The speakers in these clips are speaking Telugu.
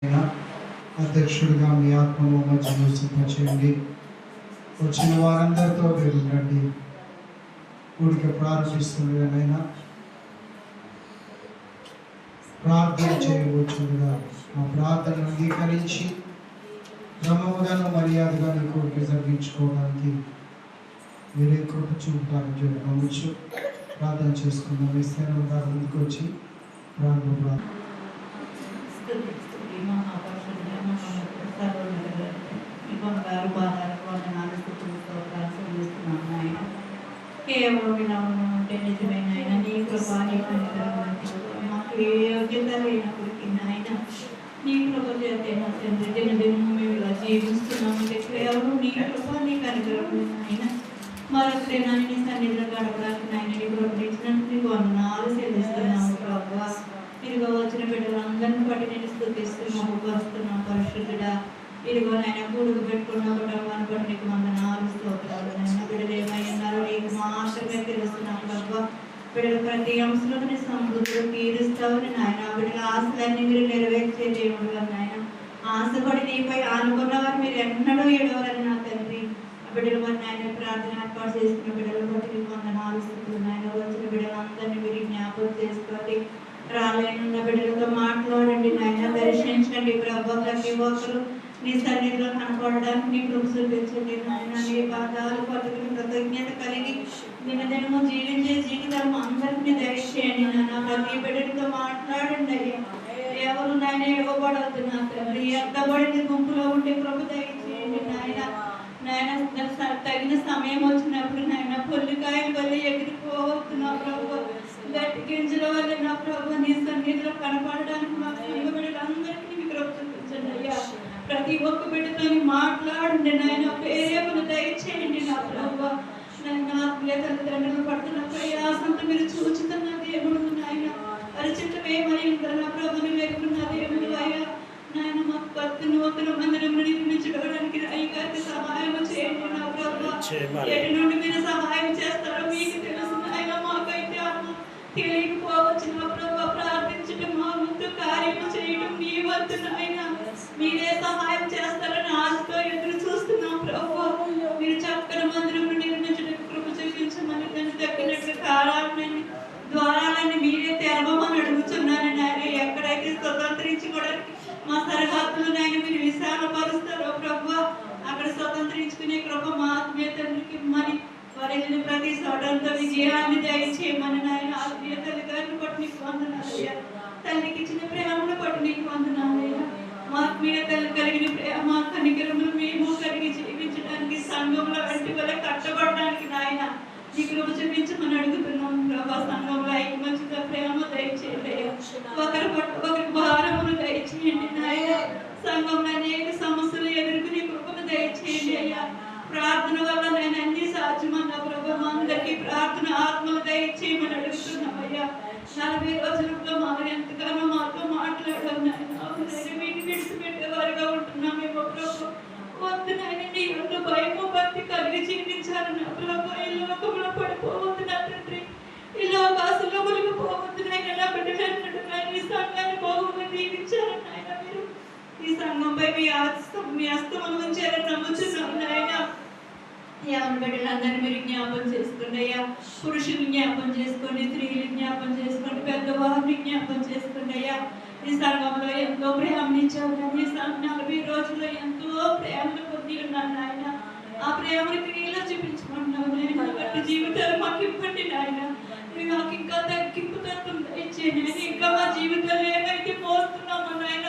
అధ్యక్షుడిగా మీ ఆత్మను మధ్యలో సిద్ధచేయండి. వచ్చిన వారందరితో మీరు ఉండండి. కూడిక ప్రారంభిస్తుండగానైనా ప్రార్థన చేయవచ్చుగా మా ప్రార్థనను అంగీకరించి క్రమముగాను మర్యాదగాను కూడిక జరిగించుకోవడానికి మీరే కృప చూపుతారని చెప్పి నమ్మచ్చు. ప్రార్థన చేసుకుందాం. ఇస్తాను గారు ముందుకు వచ్చి ప్రారంభం కేవలం వినవడం అంటే నిజమైన ఆయన నీ కృప నీ మాకు ఏ యోగ్యత లేనప్పటికీ ఆయన నీ కృప చేస్తే నా తండ్రి దినదినము మేము ఇలా జీవిస్తున్నామంటే కేవలం నీ కృప నీ కనికరం ఆయన మరొకటి నాయన నీ సన్నిధిలో గడపడానికి నాయన నీ కృపణించినందుకు నీకు వందనాలు చెల్లిస్తున్నాము ప్రభావ. ఇదిగో వచ్చిన బిడ్డలందరిని బట్టి నేను స్తుతిస్తున్నాము వస్తున్నాం పరిశుద్ధుడా. ఇదిగో నాయన కూడుకు పెట్టుకున్న కుటుంబాన్ని బట్టి నీకు వందనాలు స్తోత్రాలు. నాయన బిడ్డలు ఏమైనారో నీకు మాత్రమే తెలుస్తున్నాం ప్రభావ. బిడ్డలు ప్రతి అంశంలో నీ సమృద్ధిలో తీరుస్తావని నాయన బిడ్డల ఆశలన్నీ మీరు నెరవేర్చే దేవుడు నాయన. ఆశపడి నీపై ఆనుకున్న వారు మీరు ఎన్నడూ ఏడవరని నా తండ్రి. బిడ్డలు మరి నాయన ప్రార్థన ఏర్పాటు చేసుకున్న బిడ్డలు బట్టి నీకు వందనాలు స్తోత్రాలు. నాయన వచ్చిన బిడ్డలందరినీ మీరు జ్ఞాపకం చేసుకోండి. రాలేనున్న బిడ్డలతో మాట్లాడండి నాయన. దర్శించండి ప్రభావ. ప్రతి ఒక్కరు నీ సన్నిధిలో కనపడడానికి నీ కృప చూపించండి నాయన. నీ పాదాలు పట్టుకుని కృతజ్ఞత కలిగి దినదినము జీవించే జీవితం అందరికీ దయచేయండి నాన్న. ప్రతి బిడ్డలతో మాట్లాడండి అయ్యా. ఎవరు నాయన ఇవ్వబడవద్దు నా తండ్రి. ఎత్తబడిన గుంపులో ఉండే కృప దయచేయండి నాయన. నాయన తగిన సమయం వచ్చినప్పుడు నాయన పొల్లికాయలు వల్ల ఎగిరిపోవద్దు నా ప్రభు. గట్టి గింజల వల్ల నా ప్రభు నీ సన్నిధిలో కనపడడానికి మా సంఘ బిడ్డలందరికీ మీ కృప చూపించండి అయ్యా. ప్రతి ఒక్క బిడ్డతో మాట్లాడండి నాయన. ప్రేమను దయచేయండి నా ప్రభు. నాయన ఆత్మీయ తల్లిదండ్రులు పడుతున్న ప్రయాసంతో మీరు చూచుతున్న దేవుడు నాయన. పరిచితం ఏమని నా ప్రభుని వేరుకున్న దేవుడు అయ్యా. నాయన మాకు 10 నూతన మందిరమును నిర్మించుకోవడానికి అయ్యగారికి సహాయం చేయండి నా ప్రభు. ఎటు నుండి మీరు సహాయం చేస్తారో మీకు తెలుసు నాయన. మాకైతే తెలియకపోవచ్చు నా ప్రభు. ప్రార్థించడం మా ముందు కార్యము చేయడం మీ వంతు నాయన. మీరే సహాయం చేస్తారని ఆశతో ఎదురు చూస్తున్నాం ప్రభు. మీరు చక్కని మందిరమును నిర్మించడానికి కృప చూపించమని దాన్ని తగ్గినట్లు కాలాలని ద్వారాలని మీరే తెరవమని అడుగుతున్నాను నాయన. ఎక్కడైతే స్వతంత్రించుకోవడానికి మా సరిహద్దులు నాయన మీరు విశాలపరుస్తారో ప్రభు, అక్కడ స్వతంత్రించుకునే కృప మా ఆత్మీయ తండ్రికి మరి వారిని ప్రతి చోటంతో విజయాన్ని దయచేయమని నాయన. ఆత్మీయ తల్లి గారిని బట్టి నీకు వందనాలయ్యా. తల్లికి ఇచ్చిన ప్రేమను బట్టి నీకు వందనాలయ్యా. మా ఆత్మీయ తల్లి కలిగిన ప్రేమ కనికరములు మేము కలిగి జీవించడానికి సంఘంలో వంటి వల్ల కట్టబడడానికి నాయన నీ కృప చూపించమని అడుగుతున్నాం ప్రభా. సంఘంలో ఐకమత్యంగా ప్రేమ దయచేయండి అయ్యా. ఒకరి భారమును దయచేయండి నాయన. సంఘంలో అనేక సమస్యలు ఎదుర్కొని కృపను దయచేయండి అయ్యా. ప్రార్థన వల్ల నేను అన్ని సాధ్యమన్న ప్రభు. అందరికీ ప్రార్థన ఆత్మలు దయచేయమని అడుగుతున్నాం అయ్యా. 40 రోజులలో మాకు ఎంతగానో మాతో మాట్లాడడం వీటిని విడిచిపెట్టేవారుగా ఉంటున్నామేమో ప్రభు. వద్దు నాయన. నీ యొక్క భయము భక్తి కలిగి జీవించాలన్న ప్రభు. ఈ లోకంలో పడిపోవద్దు నా తండ్రి. ఈ లోకాసులో మునిగిపోవద్దు నాయన. నా బిడ్డలన్నట్టు నాయన ఈ సంఘాన్ని బాగుగా దీవించాలని నాయన. మీరు ఈ సంఘంపై మీ హస్తమును ఉంచారని నమ్ముతున్నాం నాయన. యవన బిడ్డలందరినీ మీరు జ్ఞాపం చేసుకోండి అయ్యా. పురుషులు జ్ఞాపం చేసుకోండి, స్త్రీలు జ్ఞాపం చేసుకోండి, పెద్దవారిని జ్ఞాపం చేసుకోండి అయ్యా. ఈ సంఘంలో ఎంతో ప్రేమనిచ్చావు. ఈ 40 రోజుల్లో ఎంతో ప్రేమను పొంది ఉన్నాను నాయన. ఆ ప్రేమను క్రియలో చూపించుకుంటున్నావు నాయన. బట్టి జీవితాలు మాకు ఇవ్వండి నాయన. మాకు ఇంకా తగ్గింపు తత్వం ఇచ్చేయండి. ఇంకా మా జీవితాలు ఏమైతే మోస్తున్నామో నాయన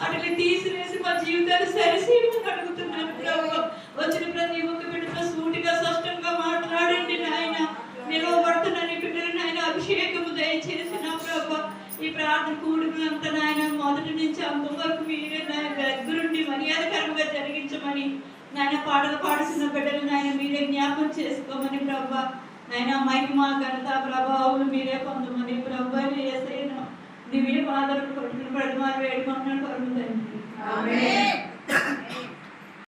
అట్లా తీసివేసి మా జీవితాలు సరిసేయమని అడుగుతున్నాను ప్రభు. వచ్చిన ప్రతి ఒక్క బిడ్డతో సూటిగా స్పష్టంగా మాట్లాడండి నాయన. నిలవబడుతున్న నీ బిడ్డలు నాయన అభిషేకము దయచేసి నా ప్రభు. ఈ ప్రార్థన కూడుకున్నంత నాయన మొదటి నుంచి అంతవరకు మీరే నాయన దగ్గరుండి మర్యాదకరంగా జరిగించమని నాయన. పాటలు పాడుతున్న బిడ్డలు నాయన మీరే జ్ఞాపం చేసుకోమని ప్రభు. నాయన మహిమ ఘనత ప్రభావం మీరే పొందమని ప్రభు. యేసయ్య దివ్య పాదాలకు పట్టుకుని పడమని వేడుకుంటున్నాను పరమ తండ్రి. ఆమేన్.